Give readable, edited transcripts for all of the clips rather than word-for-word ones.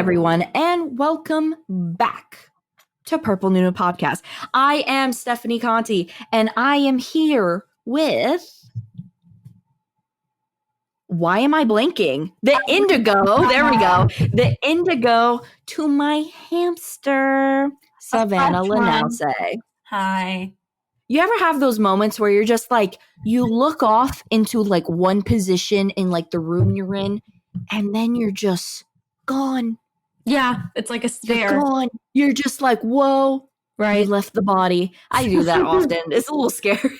everyone, and welcome back to Purple Nuno Podcast. I am Stephanie Conti, and I am here with... Why am I blanking? The indigo. There we go. The indigo to my hamster, Savanna Lanausse. Hi. You ever have those moments where you're just like, you look off into like one position in like the room you're in, and then you're just gone. Yeah, it's like a stare. You're gone. You're just like, whoa. Right. You left the body. I do that often. It's a little scary.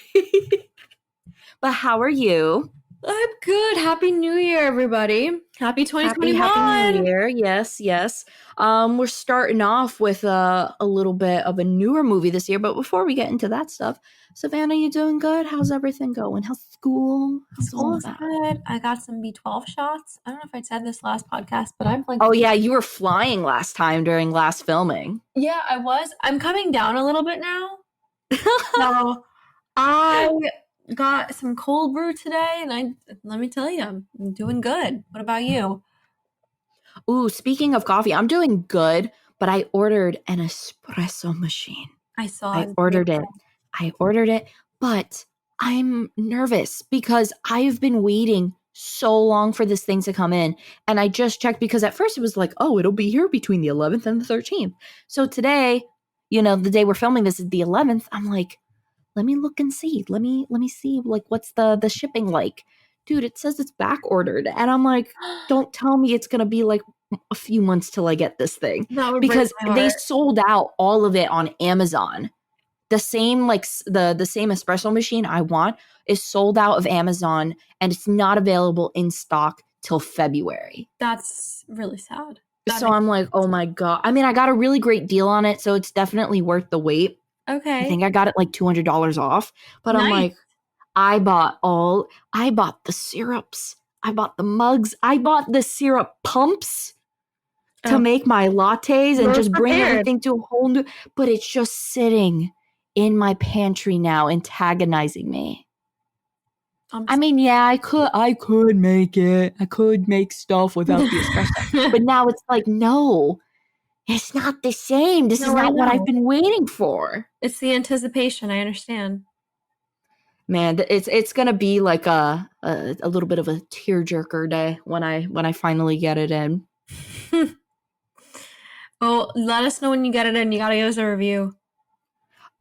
But how are you? I'm good. Happy New Year, everybody. Happy 2021. Happy New Year. Yes. We're starting off with a little bit of a newer movie this year. But before we get into that stuff, Savanna, you doing good? How's everything going? How's school? School's good. I got some B12 shots. I don't know if I said this last podcast, but I'm like... Oh, yeah. You were flying last time during last filming. Yeah, I was. I'm coming down a little bit now. So I got some cold brew today, and let me tell you, I'm doing good. What about you? Ooh, speaking of coffee, I'm doing good, but I ordered an espresso machine. I ordered it, but I'm nervous because I've been waiting so long for this thing to come in, and I just checked because at first it was like, oh, it'll be here between the 11th and the 13th. So today, the day we're filming this is the 11th. I'm like, let me look and see. Let me see, like, what's the shipping like? Dude, it says it's back ordered. And I'm like, don't tell me it's going to be like a few months till I get this thing. Because they sold out all of it on Amazon. The same, like, the same espresso machine I want is sold out of Amazon, and it's not available in stock till February. That's really sad. So I'm like, oh my God. I mean, I got a really great deal on it, so it's definitely worth the wait. Okay. I think I got it like $200 off, but nice. I'm like, I bought the syrups, I bought the mugs, I bought the syrup pumps to make my lattes and just bring everything to a whole new, but it's just sitting in my pantry now, antagonizing me. I mean, yeah, I could make it. I could make stuff without the espresso, but now it's like, no. It's not the same. This is not what I've been waiting for. It's the anticipation. I understand. Man, it's gonna be like a little bit of a tearjerker day when I finally get it in. Well, let us know when you get it in. You gotta give us a review.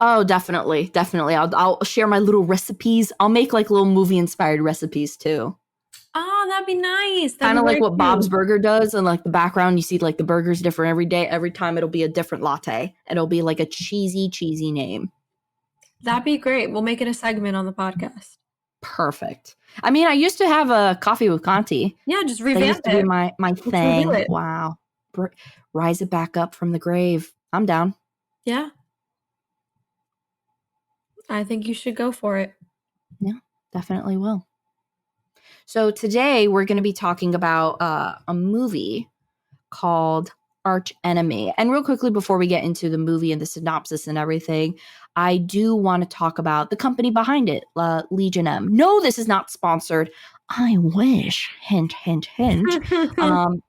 Oh, definitely. I'll share my little recipes. I'll make like little movie inspired recipes too. Oh, that'd be nice. Kind of like what Bob's Burger does. And like the background, you see like the burger's different every day. Every time it'll be a different latte. It'll be like a cheesy name. That'd be great. We'll make it a segment on the podcast. Perfect. I mean, I used to have a coffee with Conti. Yeah, just revamp it. That used to be my thing. Wow. Rise it back up from the grave. I'm down. Yeah. I think you should go for it. Yeah, definitely will. So today we're going to be talking about a movie called Archenemy. And real quickly before we get into the movie and the synopsis and everything, I do want to talk about the company behind it, Legion M. No, this is not sponsored. I wish. Hint, hint, hint. And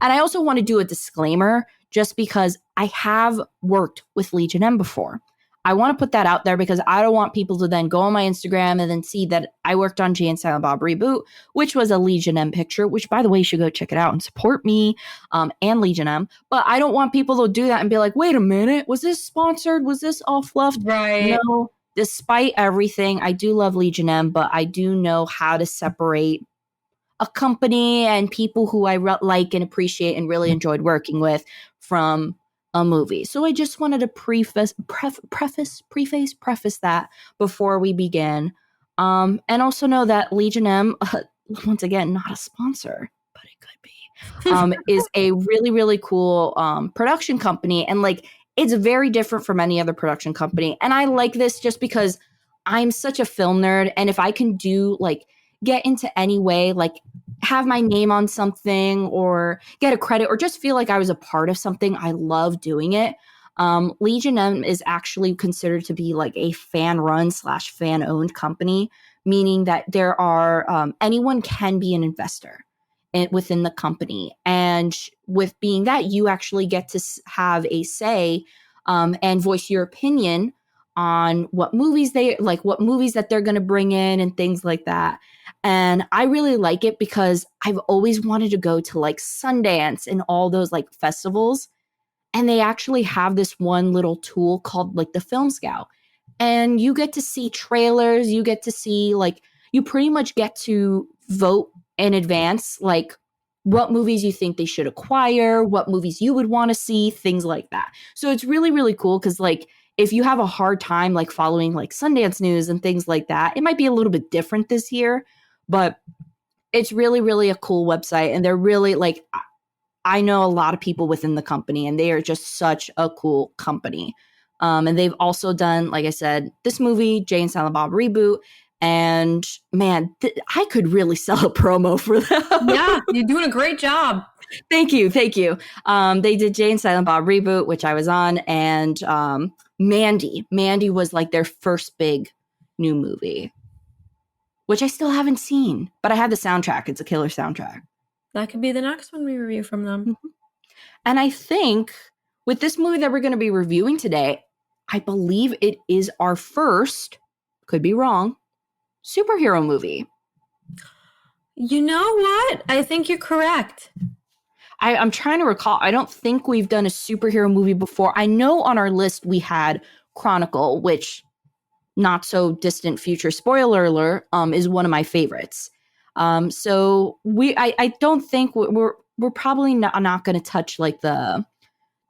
I also want to do a disclaimer just because I have worked with Legion M before. I want to put that out there because I don't want people to then go on my Instagram and then see that I worked on Jay and Silent Bob Reboot, which was a Legion M picture, which, by the way, you should go check it out and support me and Legion M. But I don't want people to do that and be like, wait a minute, was this sponsored? Was this all fluffed? Right. No, despite everything, I do love Legion M, but I do know how to separate a company and people who I like and appreciate and really enjoyed working with from a movie. So I just wanted to preface that before we begin. And also know that Legion M, once again, not a sponsor, but it could be, is a really, really cool production company. And like, it's very different from any other production company. And I like this just because I'm such a film nerd. And if I can do like, get into any way, like have my name on something or get a credit or just feel like I was a part of something, I love doing it. Legion M is actually considered to be like a fan-run / fan-owned company, meaning that there are anyone can be an investor. within the company. And with being that, you actually get to have a say and voice your opinion on what movies that they're going to bring in and things like that. And I really like it because I've always wanted to go to like Sundance and all those like festivals. And they actually have this one little tool called like the Film Scout. And you get to see trailers, you get to see like, you pretty much get to vote in advance, like what movies you think they should acquire, what movies you would want to see, things like that. So it's really, really cool because like if you have a hard time like following like Sundance news and things like that, it might be a little bit different this year, but it's really, really a cool website. And they're really like, I know a lot of people within the company and they are just such a cool company. And they've also done, like I said, this movie, Jay and Silent Bob Reboot. And man, I could really sell a promo for them. Yeah, you're doing a great job. Thank you. Thank you. They did Jay and Silent Bob Reboot, which I was on. And Mandy. Mandy was like their first big new movie, which I still haven't seen. But I have the soundtrack. It's a killer soundtrack. That could be the next one we review from them. Mm-hmm. And I think with this movie that we're going to be reviewing today, I believe it is our first, could be wrong, superhero movie. You know what? I think you're correct. I'm trying to recall. I don't think we've done a superhero movie before. I know on our list we had Chronicle, which, not so distant future, spoiler alert, is one of my favorites. So I don't think we're probably not going to touch like the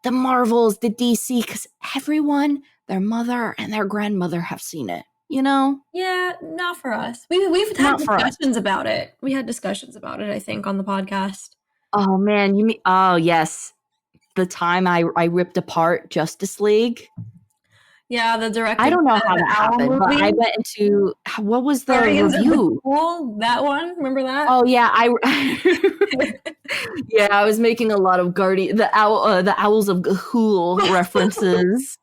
Marvels, the DC, because everyone, their mother and their grandmother have seen it, you know? Yeah, not for us. We've had discussions about it. We had discussions about it, I think, on the podcast. Oh man, you mean, oh yes. The time I ripped apart Justice League. Yeah, the director. I don't know how that happened, but I went into, what was the review? That one, remember that? Oh yeah, yeah, I was making a lot of the Owls of Ga'Hoole references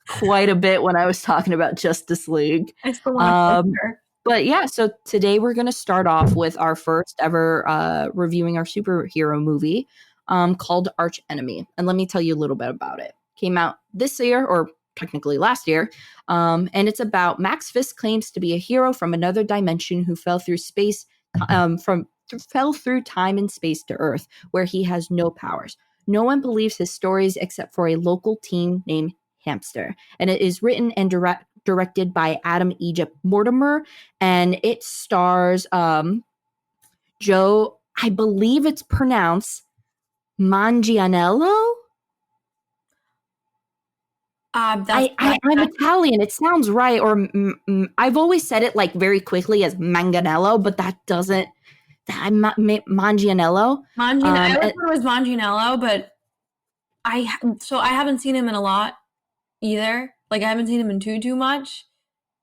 quite a bit when I was talking about Justice League. I still want to But yeah, so today we're going to start off with our first ever reviewing our superhero movie called Arch Enemy. And let me tell you a little bit about it. Came out this year, or technically last year, and it's about Max Fisk claims to be a hero from another dimension who fell through time and space to Earth, where he has no powers. No one believes his stories except for a local teen named Hamster, and it is written and directed by Adam Egypt Mortimer, and it stars Joe, I believe it's pronounced Manganiello. I'm Italian. It sounds right. Or I've always said it like very quickly as Manganiello, but that doesn't. Manganiello. I always thought it was Manganiello, but I haven't seen him in a lot either. Like I haven't seen him in too much,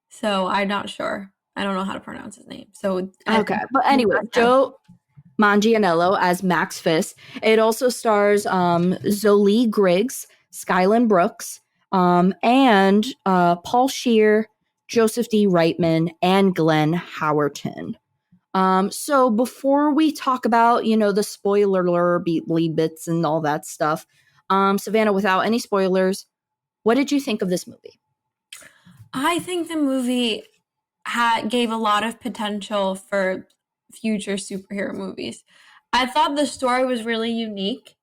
so I'm not sure. I don't know how to pronounce his name. So okay, but anyway, Joe Manganiello as Max Fisk. It also stars Zoe Griggs, Skyland Brooks, and Paul Scheer, Joseph D. Reitman, and Glenn Howerton. So before we talk about, the spoiler bits and all that stuff, Savanna, without any spoilers, what did you think of this movie? I think the movie gave a lot of potential for future superhero movies. I thought the story was really unique.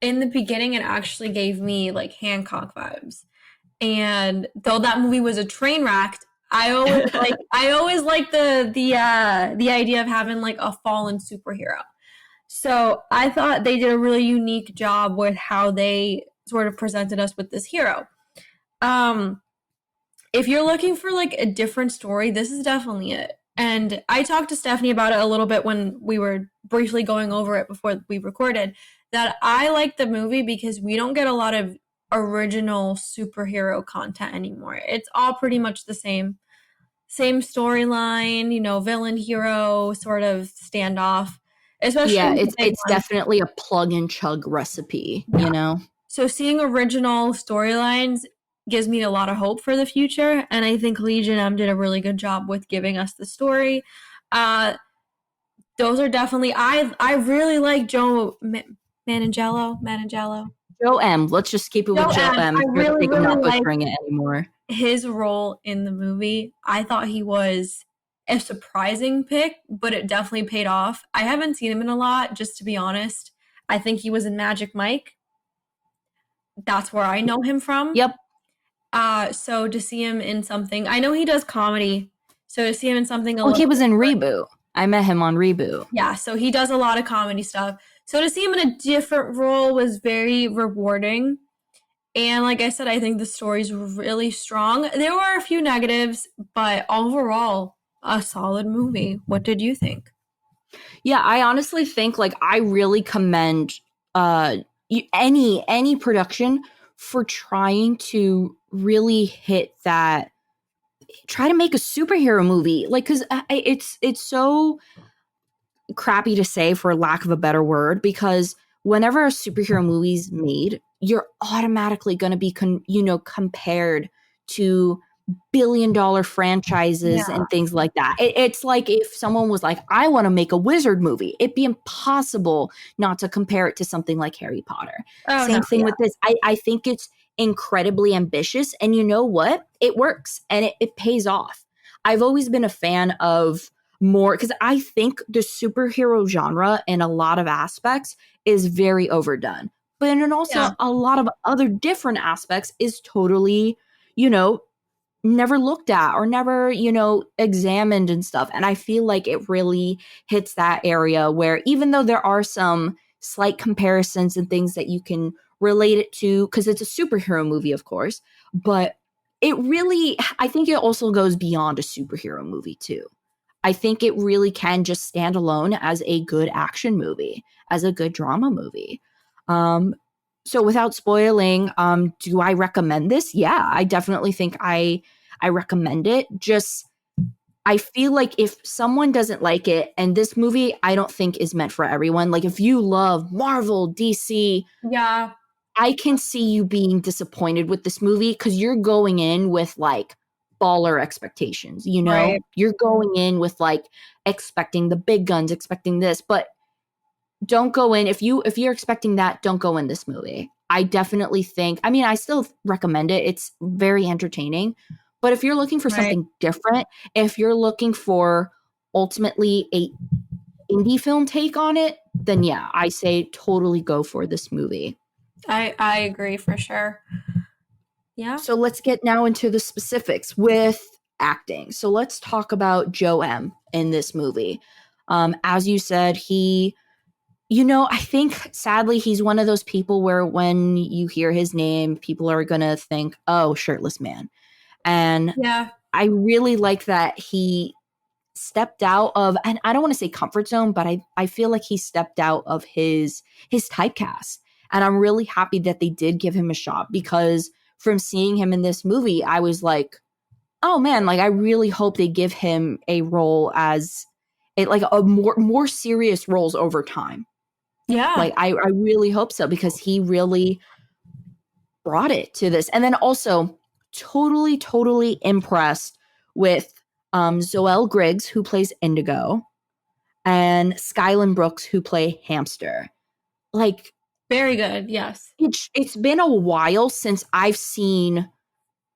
In the beginning, it actually gave me like Hancock vibes. And though that movie was a train wreck, I always like the idea of having like a fallen superhero. So I thought they did a really unique job with how they sort of presented us with this hero. If you're looking for like a different story, this is definitely it. And I talked to Stephanie about it a little bit when we were briefly going over it before we recorded, that I like the movie because we don't get a lot of original superhero content anymore. It's all pretty much the same storyline, villain hero sort of standoff. Especially it's definitely a plug and chug recipe, So seeing original storylines gives me a lot of hope for the future, and I think Legion M did a really good job with giving us the story. Those are definitely, I really like Joe Manganiello. Joe M. Let's just keep it with Joe Joe M. M I for the really, sake of really not like butchering it anymore. his role in the movie. I thought he was a surprising pick, but it definitely paid off. I haven't seen him in a lot, just to be honest. I think he was in Magic Mike. That's where I know him from. Yep. So to see him in something, I know he does comedy. So to see him in something a Oh, little he was in different. Reboot. I met him on Reboot. Yeah, so he does a lot of comedy stuff. So to see him in a different role was very rewarding. And like I said, I think the story's really strong. There were a few negatives, but overall, a solid movie. What did you think? Yeah, I honestly think like I really commend any production for trying to really hit that, try to make a superhero movie, like, because it's so crappy to say, for lack of a better word, because whenever a superhero movie's made, you're automatically going to be compared to billion-dollar franchises Yeah. and things like that. It's like if someone was like, I want to make a wizard movie, it'd be impossible not to compare it to something like Harry Potter. Oh, no, Same thing yeah. with this. I think it's incredibly ambitious, and you know what, it works and it pays off. I've always been a fan of more, because I think the superhero genre in a lot of aspects is very overdone, but in also Yeah. a lot of other different aspects is totally, you know, never looked at or never, examined and stuff. And I feel like it really hits that area where, even though there are some slight comparisons and things that you can relate it to, because it's a superhero movie, of course, but it really, I think it also goes beyond a superhero movie too. I think it really can just stand alone as a good action movie, as a good drama movie. So without spoiling, do I recommend this? Yeah, I definitely think I recommend it. Just, I feel like if someone doesn't like it, and this movie I don't think is meant for everyone. Like if you love Marvel, DC, Yeah. I can see you being disappointed with this movie, because you're going in with like baller expectations, Right. You're going in with like expecting the big guns, expecting this, but don't go in, if you're expecting that, don't go in this movie. I definitely think, I mean, I still recommend it. It's very entertaining. But if you're looking for Right. something different, if you're looking for ultimately a indie film take on it, then yeah, I say totally go for this movie. I agree for sure. Yeah. So let's get now into the specifics with acting. So let's talk about Joe M in this movie. As you said, I think sadly he's one of those people where when you hear his name, people are going to think, oh, shirtless man. And Yeah. I really like that he stepped out of, and I don't want to say comfort zone, but I feel like he stepped out of his typecast. And I'm really happy that they did give him a shot, because from seeing him in this movie, I was like, oh man, like I really hope they give him a role as like a more serious roles over time. Yeah. Like I really hope so, because he really brought it to this. And then also totally impressed with Zoelle Griggs, who plays Indigo, and Skylan Brooks, who play Hamster. Like, Very good. Yes. it's been a while since I've seen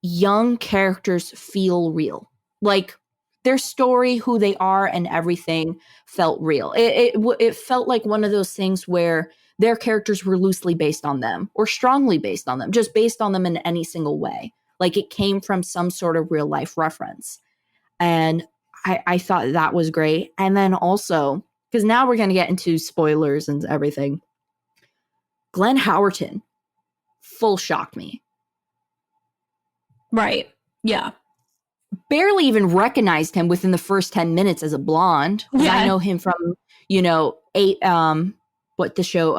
young characters feel real. Like their story, who they are, and everything felt real. It felt like one of those things where their characters were loosely based on them or strongly based on them, just based on them in any single way. Like it came from some sort of real life reference. And I thought that was great. And then also, because now we're going to get into spoilers and everything, Glenn Howerton full shocked me. Right. Yeah. Barely even recognized him within the first 10 minutes as a blonde, because I Yeah. know him from, what the show,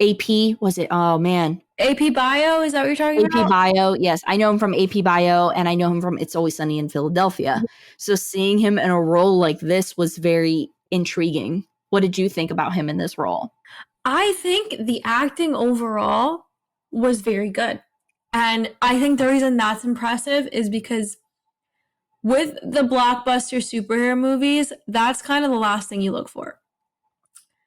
AP, was it? Oh man. AP Bio, is that what you're talking AP about? Bio. Yes, I know him from AP Bio, and I know him from It's Always Sunny in Philadelphia. So seeing him in a role like this was very intriguing. What did you think about him in this role? I think the acting overall was very good. And I think the reason that's impressive is because with the blockbuster superhero movies, that's kind of the last thing you look for.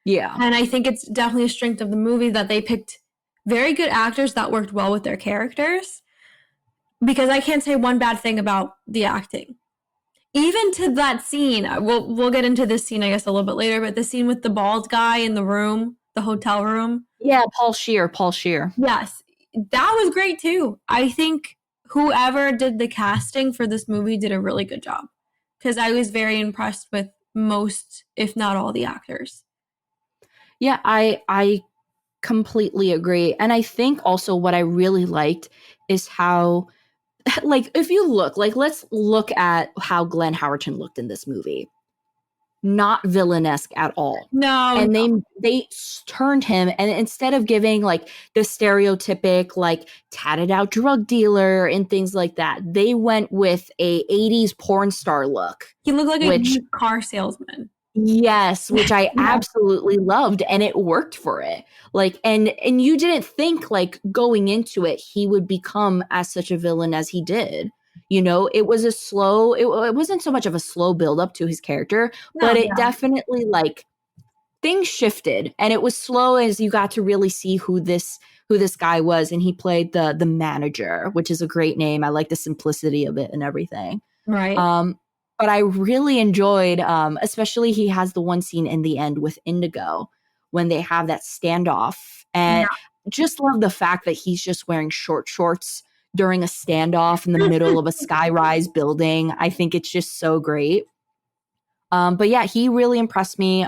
Yeah. And I think it's definitely a strength of the movie that they picked very good actors that worked well with their characters. Because I can't say one bad thing about the acting. Even to that scene, we'll get into this scene, I guess, a little bit later, but the scene with the bald guy in the room, the hotel room. Yeah, Paul Scheer. Yes, that was great too. I think whoever did the casting for this movie did a really good job. Because I was very impressed with most, if not all, the actors. Yeah, I completely agree. And I think also what I really liked is how, like, if you look, like, let's look at how Glenn Howerton looked in this movie. Not villainesque at all. No. And they turned him, and instead of giving like the stereotypic like tatted out drug dealer and things like that, they went with a 80s porn star look. He looked like a used car salesman. Yes, which I absolutely loved, and it worked for it. Like, and you didn't think like going into it he would become as such a villain as he did. You know, it was a slow, it wasn't so much of a slow build up to his character, but it definitely like things shifted, and it was slow as you got to really see who this guy was, and he played the manager, which is a great name. I like the simplicity of it and everything. Right. But I really enjoyed, especially he has the one scene in the end with Indigo when they have that standoff, and just love the fact that he's just wearing short shorts during a standoff in the middle of a skyrise building. I think it's just so great. But yeah, he really impressed me.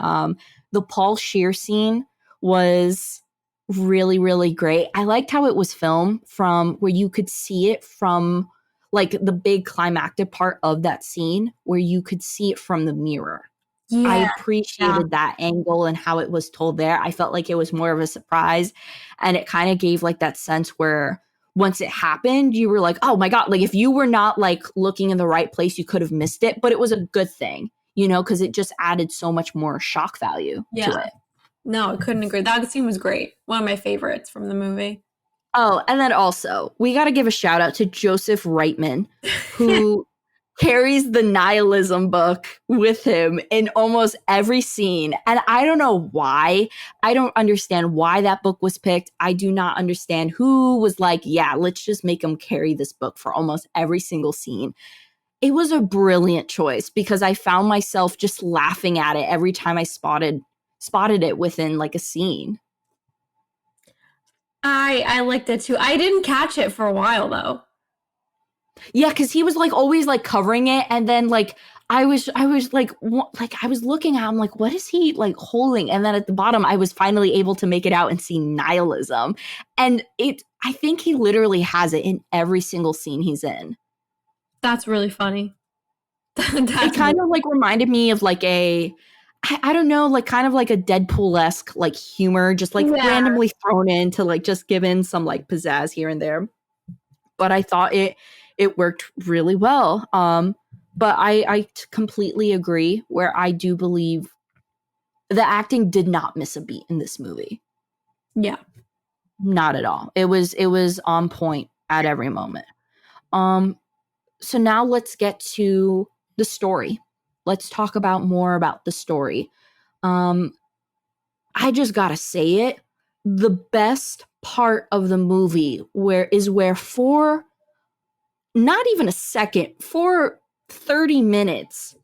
The Paul Scheer scene was really, really great. I liked how it was filmed from where you could see it from like the big climactic part of that scene where you could see it from the mirror. Yeah, I appreciated that angle and how it was told there. I felt like it was more of a surprise, and it kind of gave like that sense where once it happened, you were like, oh my God, like if you were not like looking in the right place, you could have missed it, but it was a good thing, you know, because it just added so much more shock value to it. No, I couldn't agree. That scene was great. One of my favorites from the movie. Oh, and then also, we got to give a shout out to Joseph Reitman, who carries the nihilism book with him in almost every scene. And I don't know why. I don't understand why that book was picked. I do not understand who was like, yeah, let's just make him carry this book for almost every single scene. It was a brilliant choice because I found myself just laughing at it every time I spotted it within like a scene. I liked it too. I didn't catch it for a while though. Yeah, because he was like always like covering it, and then like I was like I was looking at him like, what is he like holding? And then at the bottom, I was finally able to make it out and see nihilism, and I think he literally has it in every single scene he's in. That's really funny. It kind of like reminded me of like I don't know, like kind of like a Deadpool-esque like humor, just like randomly thrown in to like just give in some like pizzazz here and there. But I thought it worked really well. But I completely agree where I do believe the acting did not miss a beat in this movie. Yeah. Not at all. It was on point at every moment. So now let's get to the story. Let's talk more about the story. I just gotta say it. The best part of the movie where for not even a second, for 30 minutes,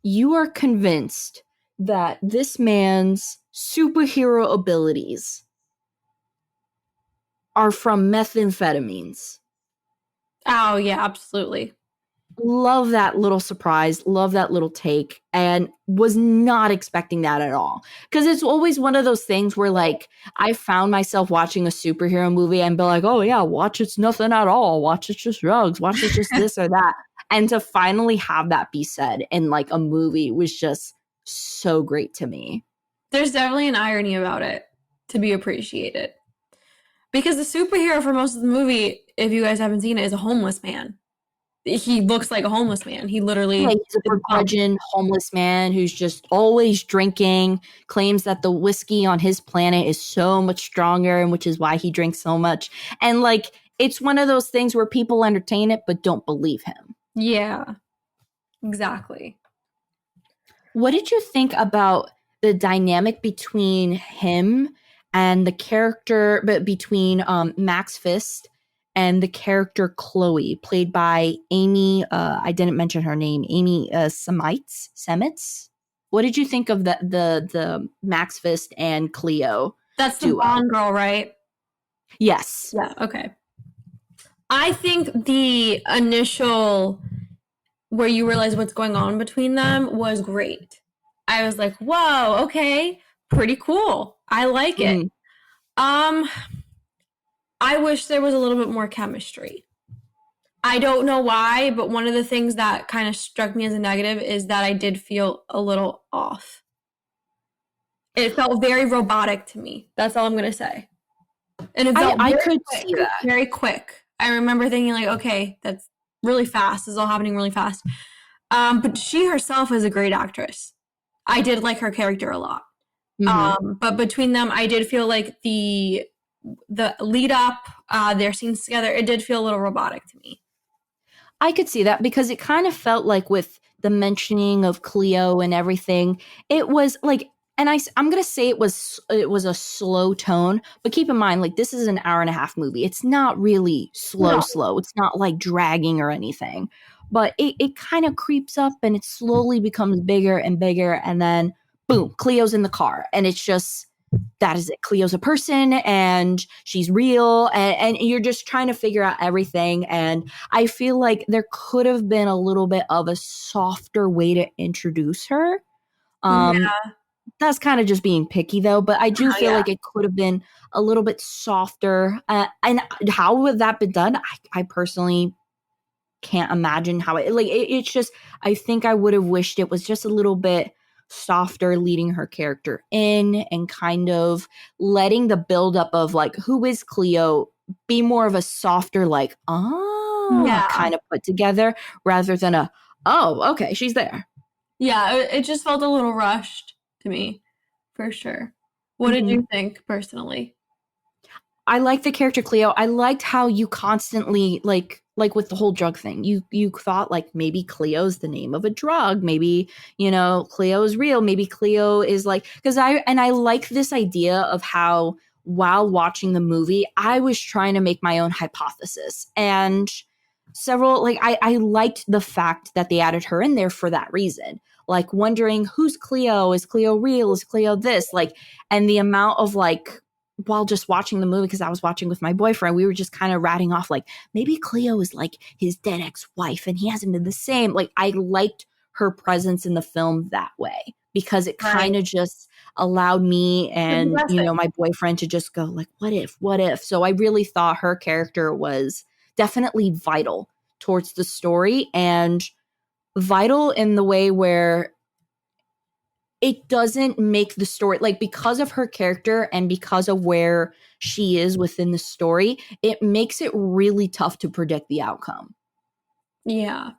you are convinced that this man's superhero abilities are from methamphetamines. Oh, yeah, absolutely. Love that little surprise, love that little take, and was not expecting that at all. Because it's always one of those things where, like, I found myself watching a superhero movie and be like, oh, yeah, watch it's nothing at all. Watch it's just drugs. Watch it's just this or that. And to finally have that be said in, like, a movie was just so great to me. There's definitely an irony about it to be appreciated. Because the superhero for most of the movie, if you guys haven't seen it, is a homeless man. He looks like a homeless man. He literally... Yeah, he's a begrudging homeless man who's just always drinking, claims that the whiskey on his planet is so much stronger, and which is why he drinks so much. And, like, it's one of those things where people entertain it but don't believe him. Yeah. Exactly. What did you think about the dynamic between him and the character, but between Max Fist and the character Chloe, played by Amy? I didn't mention her name, Amy Semitz. What did you think of the Max Fist and Cleo That's the duo? Bond girl, right? Yes. Yeah, okay. I think the initial where you realize what's going on between them was great. I was like, whoa, okay, pretty cool. I like it. Mm-hmm. I wish there was a little bit more chemistry. I don't know why, but one of the things that kind of struck me as a negative is that I did feel a little off. It felt very robotic to me. That's all I'm going to say. And it felt I very could quick, see that. very quick. I remember thinking like, okay, that's really fast. This is all happening really fast. But she herself is a great actress. I did like her character a lot. Mm-hmm. But between them, I did feel like the lead up, their scenes together, it did feel a little robotic to me. I could see that because it kind of felt like with the mentioning of Cleo and everything, it was like, and I'm gonna say it was a slow tone, but keep in mind, like this is an hour and a half movie. It's not really No. slow. It's not like dragging or anything, but it kind of creeps up and it slowly becomes bigger and bigger, and then boom, Cleo's in the car, and it's just that is it. Cleo's a person and she's real, and you're just trying to figure out everything. And I feel like there could have been a little bit of a softer way to introduce her. Um, Yeah. that's kind of just being picky though, but I do feel Yeah. like it could have been a little bit softer. And how would that be done? I personally can't imagine how it's just, I think I would have wished it was just a little bit softer, leading her character in and kind of letting the buildup of like who is Cleo be more of a softer like Yeah. kind of put together rather than a oh okay she's there. Yeah, it just felt a little rushed to me, for sure. What did Mm-hmm. you think personally? I like the character Cleo. I liked how you constantly like with the whole drug thing. You thought like maybe Cleo's the name of a drug. Maybe, Cleo is real. Maybe Cleo is like because I like this idea of how while watching the movie, I was trying to make my own hypothesis. And several like I liked the fact that they added her in there for that reason. Like wondering who's Cleo? Is Cleo real? Is Cleo this? Like and the amount of like while just watching the movie, because I was watching with my boyfriend, we were just kind of ratting off like maybe Cleo is like his dead ex-wife and he hasn't been the same. Like I liked her presence in the film that way because it kind of just allowed me and my boyfriend to just go like what if. So I really thought her character was definitely vital towards the story and vital in the way where it doesn't make the story like because of her character and because of where she is within the story, it makes it really tough to predict the outcome. Yeah.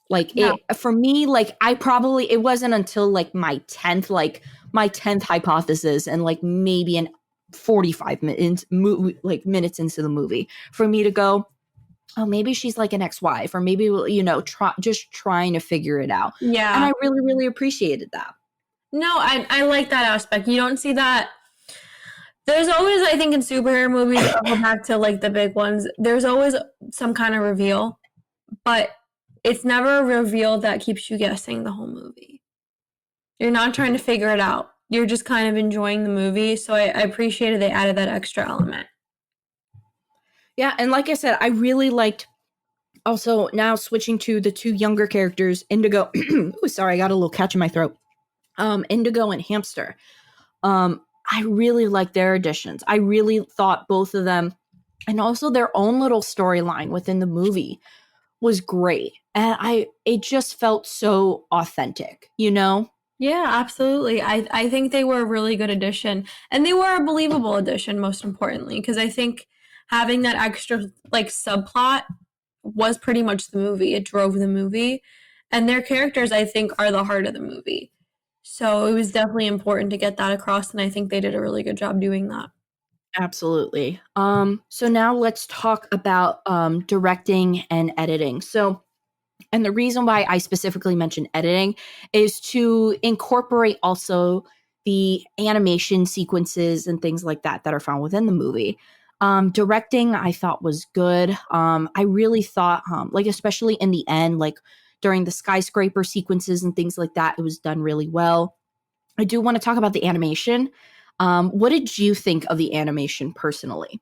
Like Yeah. it for me, like I probably it wasn't until like my 10th hypothesis and like maybe an 45 minutes minutes into the movie for me to go, oh, maybe she's like an ex-wife, or maybe just trying to figure it out. Yeah. And I really, really appreciated that. No, I like that aspect. You don't see that. There's always, I think, in superhero movies, I'll go back to like the big ones, there's always some kind of reveal, but it's never a reveal that keeps you guessing the whole movie. You're not trying to figure it out. You're just kind of enjoying the movie. So I appreciated they added that extra element. Yeah, and like I said, I really liked also now switching to the two younger characters, Indigo. Ooh, sorry, I got a little catch in my throat. Indigo and Hamster. I really liked their additions. I really thought both of them, and also their own little storyline within the movie, was great. And it just felt so authentic, Yeah, absolutely. I think they were a really good addition, and they were a believable addition, most importantly, because I think having that extra like subplot was pretty much the movie. It drove the movie, and their characters, I think, are the heart of the movie. So it was definitely important to get that across, and I think they did a really good job doing that. Absolutely. So now let's talk about directing and editing. So And the reason why I specifically mentioned editing is to incorporate also the animation sequences and things like that that are found within the movie. Directing, I thought was good. I really thought, like, especially in the end, like during the skyscraper sequences and things like that, it was done really well. I do want to talk about the animation. What did you think of the animation personally?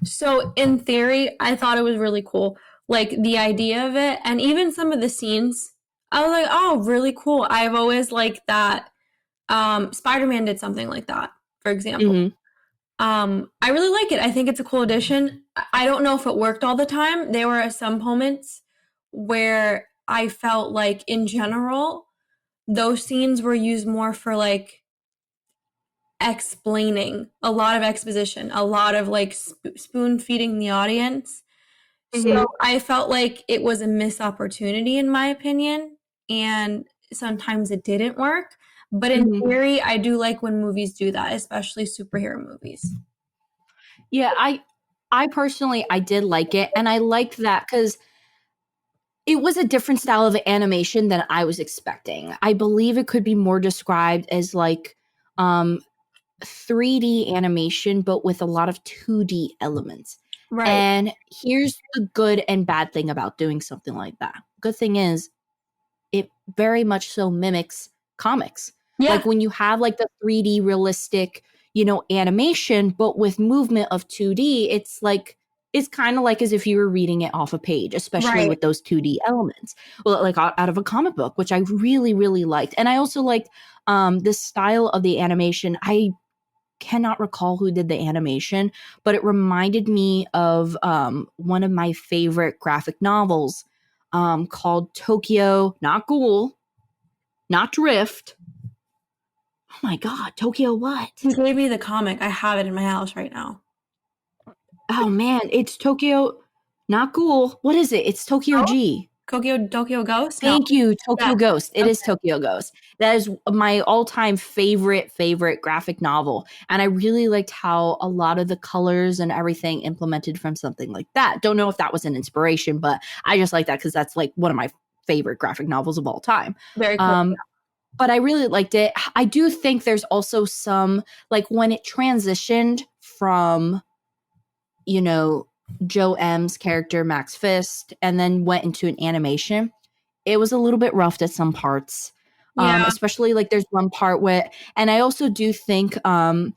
So in theory, I thought it was really cool. Like the idea of it and even some of the scenes, I was like, oh, really cool. I've always liked that. Spider-Man did something like that, for example. Mm-hmm. I really like it. I think it's a cool addition. I don't know if it worked all the time. There were some moments where I felt like in general, those scenes were used more for like explaining, a lot of exposition, a lot of like spoon feeding the audience. Mm-hmm. So I felt like it was a missed opportunity, in my opinion, and sometimes it didn't work. But in Mm-hmm. theory, I do like when movies do that, especially superhero movies. Yeah, I personally I did like it, and I liked that because it was a different style of animation than I was expecting. I believe it could be more described as like um 3D animation, but with a lot of 2D elements. Right. And here's the good and bad thing about doing something like that. Good thing is, it very much so mimics comics. Like Yeah. when you have like the 3D realistic, animation, but with movement of 2D, it's kind of like as if you were reading it off a page, especially Right. with those 2D elements. Well, like out of a comic book, which I really, really liked. And I also liked the style of the animation. I cannot recall who did the animation, but it reminded me of one of my favorite graphic novels called Tokyo, not Ghoul, not Drift. Oh my God, Tokyo what? You gave me the comic. I have it in my house right now. Oh man, it's Tokyo, not Ghoul. What is it? It's Tokyo Ghost? G. Tokyo Ghost? No. Thank you, Yeah. Tokyo Ghost. It Okay. is Tokyo Ghost. That is my all-time favorite graphic novel. And I really liked how a lot of the colors and everything implemented from something like that. Don't know if that was an inspiration, but I just like that because that's like one of my favorite graphic novels of all time. Very cool. Um, but I really liked it. I do think there's also some, like when it transitioned from, you know, Joe M's character, Max Fist, and then went into an animation, it was a little bit roughed at some parts. Yeah. Especially like there's one part where, and I also do think at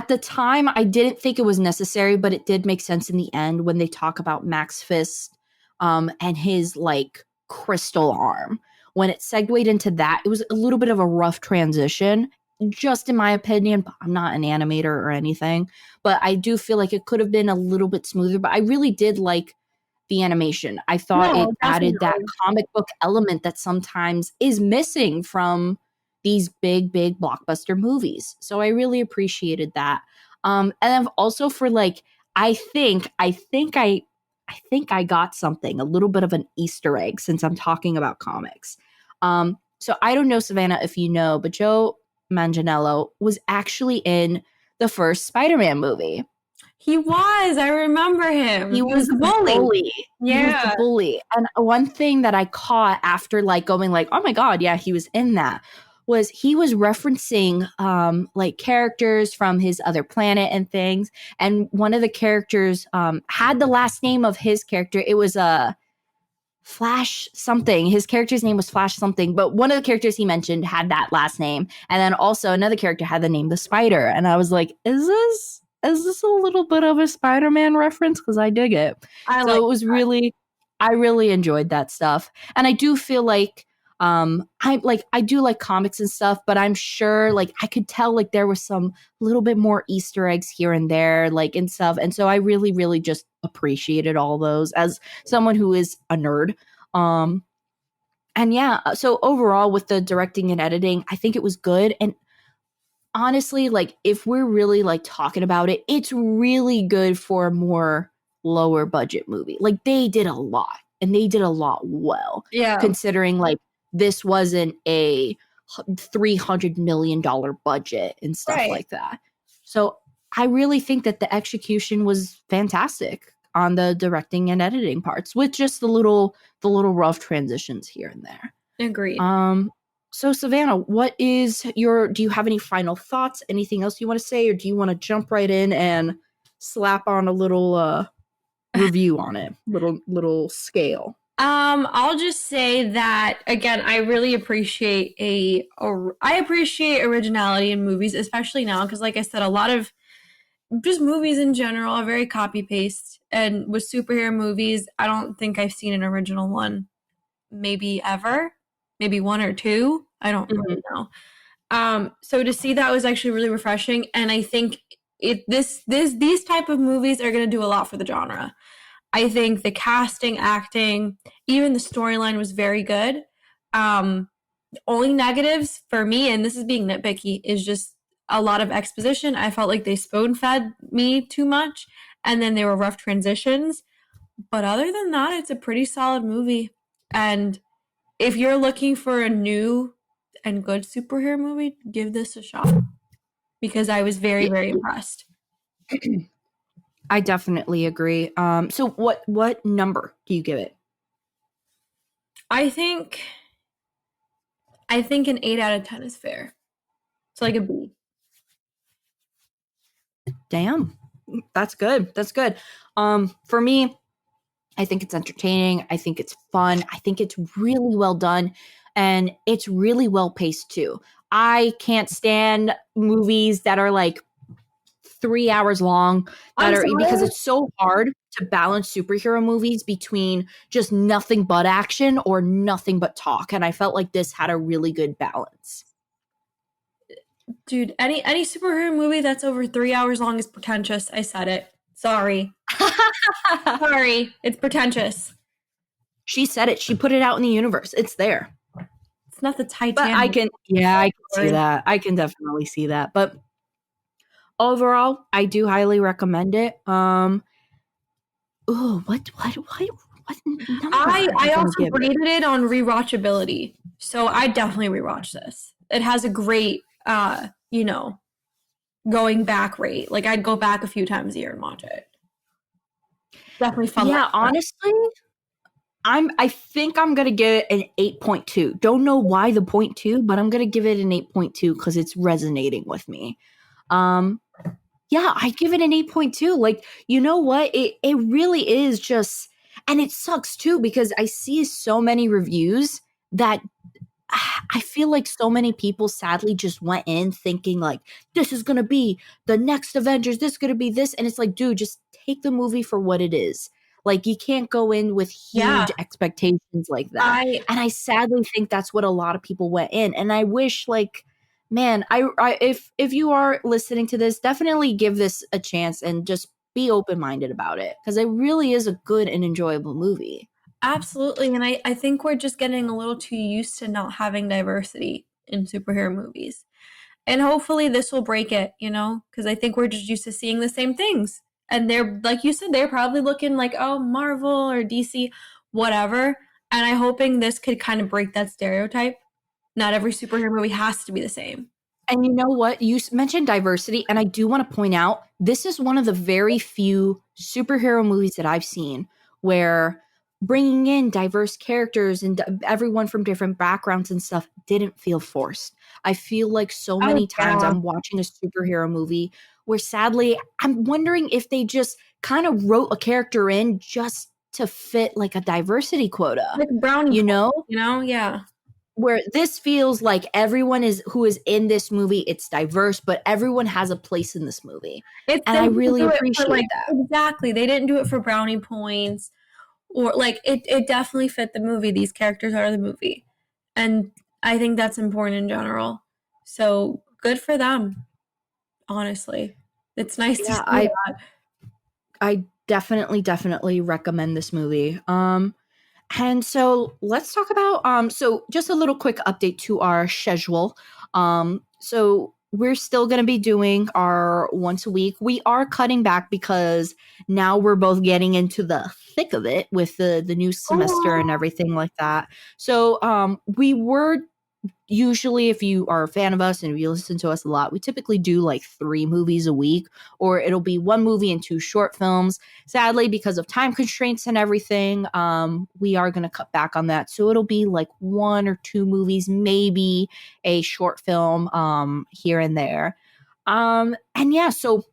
the time I didn't think it was necessary, but it did make sense in the end when they talk about Max Fist and his like crystal arm. When it segued into that, it was a little bit of a rough transition, just in my opinion. I'm not an animator or anything, but I do feel like it could have been a little bit smoother. But I really did like the animation. I thought No, it added that definitely. comic book element that sometimes is missing from these big blockbuster movies. So I really appreciated that. And then also for like, I think I got something, a little bit of an Easter egg since I'm talking about comics. So I don't know, Savannah, if you know, but Joe Manganiello was actually in the first Spider-Man movie. He was. I remember He him. He was was the the bully. bully. He was the Yeah. bully. And one thing that I caught after like going like, oh my God, yeah, he was in that, was he was referencing like characters from his other planet and things. And one of the characters had the last name of his character. It was a Flash something. His character's name was Flash something, but one of the characters he mentioned had that last name. And then also another character had the name the Spider. And I was like, is this a little bit of a Spider-Man reference? Because I dig it. I So like it was really, I really enjoyed that stuff. And I do feel like I do like comics and stuff, but I'm sure like I could tell like there was some little bit more Easter eggs here and there, like and stuff. And so I really, really just appreciated all those as someone who is a nerd. Um and yeah, so overall with the directing and editing, I think it was good. And honestly, like if we're really like talking about it, it's really good for a more lower budget movie. Like they did a lot and they did a lot well, Yeah. considering like this wasn't a $300 million budget and stuff Right. like that. So I really think that the execution was fantastic. on the directing and editing parts with just the little rough transitions here and there. Agreed. So Savanna, do you have any final thoughts? Anything else you want to say, or do you want to jump right in and slap on a little review on it, little scale? I'll just say that again, I really appreciate originality in movies, especially now, because like I said, a lot of just movies in general are very copy paste, and with superhero movies, I don't think I've seen an original one, maybe ever, maybe one or two. I don't really know. So to see that was actually really refreshing, and I think these type of movies are going to do a lot for the genre. I think the casting, acting, even the storyline was very good. Only negatives for me, and this is being nitpicky, is just a lot of exposition. I felt like they spoon-fed me too much, and then there were rough transitions. But other than that, it's a pretty solid movie. And if you're looking for a new and good superhero movie, give this a shot. Because I was very, very impressed. I definitely agree. So what number do you give it? I think an 8 out of 10 is fair. It's like a B. Damn. That's good. For me, I think it's entertaining. I think it's fun. I think it's really well done, and it's really well paced too. I can't stand movies that are like 3 hours long because it's so hard to balance superhero movies between just nothing but action or nothing but talk. And I felt like this had a really good balance. Dude, any superhero movie that's over 3 hours long is pretentious. I said it. Sorry. Sorry. It's pretentious. She said it. She put it out in the universe. It's there. It's not the Titanic. But I can see that. I can definitely see that. But overall, I do highly recommend it. What number? I also rated it on rewatchability. So I definitely rewatch this. It has a great going back rate. Like I'd go back a few times a year and watch it. Definitely fun. Yeah, honestly, I think I'm gonna give it an 8.2. Don't know why the 0.2, but I'm gonna give it an 8.2 because it's resonating with me. Yeah, I give it an 8.2. Like, you know what? It really is just, and it sucks too because I see so many reviews that I feel like so many people sadly just went in thinking like, this is going to be the next Avengers, this is going to be this. And it's like, dude, just take the movie for what it is. Like, you can't go in with huge expectations like that. And I sadly think that's what a lot of people went in. And I wish, like, man, if you are listening to this, definitely give this a chance and just be open-minded about it because it really is a good and enjoyable movie. Absolutely. And I think we're just getting a little too used to not having diversity in superhero movies. And hopefully this will break it, because I think we're just used to seeing the same things. And they're, like you said, they're probably looking like, oh, Marvel or DC, whatever. And I'm hoping this could kind of break that stereotype. Not every superhero movie has to be the same. And you know what? You mentioned diversity, and I do want to point out, this is one of the very few superhero movies that I've seen where bringing in diverse characters and everyone from different backgrounds and stuff didn't feel forced. I feel like so many times I'm watching a superhero movie where sadly I'm wondering if they just kind of wrote a character in just to fit like a diversity quota. Like Brownie, yeah. Where this feels like everyone who is in this movie, it's diverse, but everyone has a place in this movie. And I really appreciate that. Exactly. They didn't do it for brownie points. Or like it definitely fit the movie. These characters are the movie. And I think that's important in general. So good for them. Honestly. It's nice to see that. I definitely recommend this movie. And so let's talk about so just a little quick update to our schedule. So we're still going to be doing our once a week. We are cutting back because now we're both getting into the thick of it with the new semester and everything like that. So we were usually if you are a fan of us and if you listen to us a lot, we typically do like 3 movies a week, or it'll be 1 movie and 2 short films. Sadly, because of time constraints and everything, we are going to cut back on that. So it'll be like 1 or 2 movies, maybe a short film here and there. And yeah, so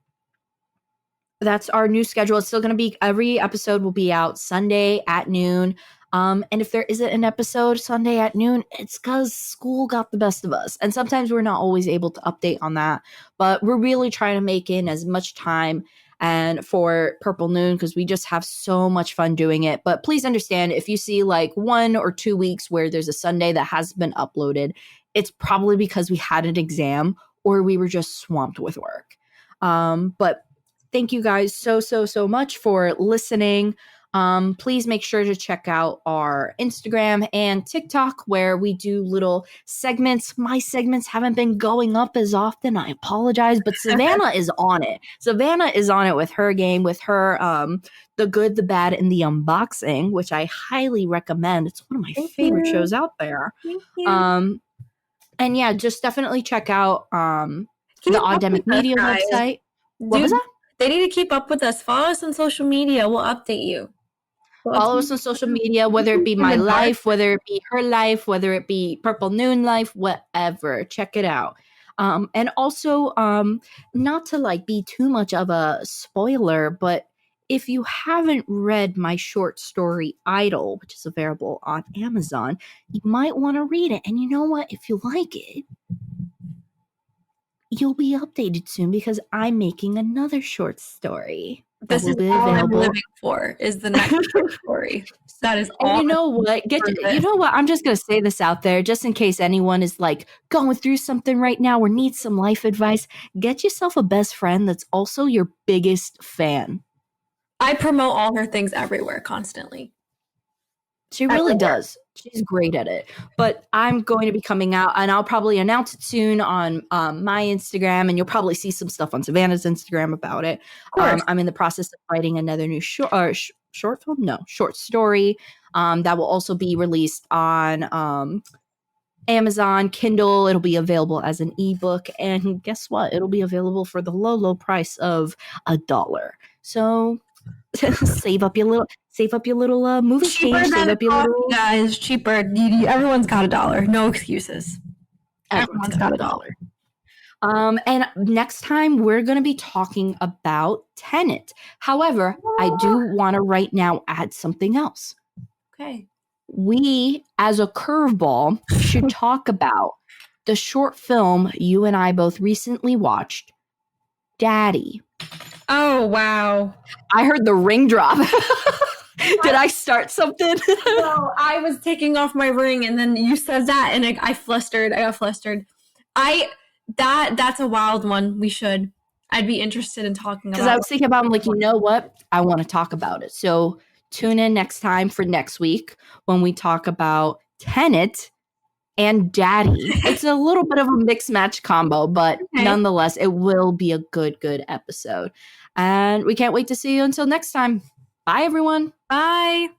that's our new schedule. It's still going to be, every episode will be out Sunday at noon. And if there isn't an episode Sunday at noon, it's because school got the best of us. And sometimes we're not always able to update on that. But we're really trying to make in as much time and for Purple Noon, because we just have so much fun doing it. But please understand, if you see like 1 or 2 weeks where there's a Sunday that hasn't been uploaded, it's probably because we had an exam or we were just swamped with work. But thank you guys so much for listening. Please make sure to check out our Instagram and TikTok, where we do little segments. My segments haven't been going up as often. I apologize, but Savanna is on it. Savanna is on it with her game, with her The Good, the Bad, and the Unboxing, which I highly recommend. It's one of my favorite shows out there. Thank you. And yeah, just definitely check out the Audemic Media website. What was that? They need to keep up with us. Follow us on social media. We'll update you. Follow us on social media, whether it be my life, whether it be her life, whether it be Purple Noon life, whatever. Check it out. And also, not to like be too much of a spoiler, but if you haven't read my short story Idol, which is available on Amazon, you might want to read it. And you know what? If you like it, you'll be updated soon, because I'm making another short story. This is all I'm living for, is the next short story. That is all. And you know what? You know what? I'm just going to say this out there, just in case anyone is like going through something right now or needs some life advice. Get yourself a best friend that's also your biggest fan. I promote all her things everywhere, constantly. She really does. She's great at it. But I'm going to be coming out, and I'll probably announce it soon on my Instagram, and you'll probably see some stuff on Savannah's Instagram about it. I'm in the process of writing another new short story that will also be released on Amazon Kindle. It'll be available as an ebook, and guess what? It'll be available for the low price of $1. So save up your little movie change. Save up your little, guys. Cheaper. Everyone's got $1. No excuses. Everyone's got $1. And next time we're going to be talking about Tenet. However, I do want to right now add something else. Okay. We, as a curveball, should talk about the short film you and I both recently watched, Daddy. Oh, wow. I heard the ring drop. Did I start something? No, I was taking off my ring, and then you said that, and I got flustered. That's a wild one. I'd be interested in talking about it. Because I was thinking about, I'm like, you know what? I want to talk about it. So tune in next time for next week when we talk about Tenet and Daddy. It's a little bit of a mixed match combo, but nonetheless, it will be a good episode. And we can't wait to see you until next time. Bye, everyone. Bye.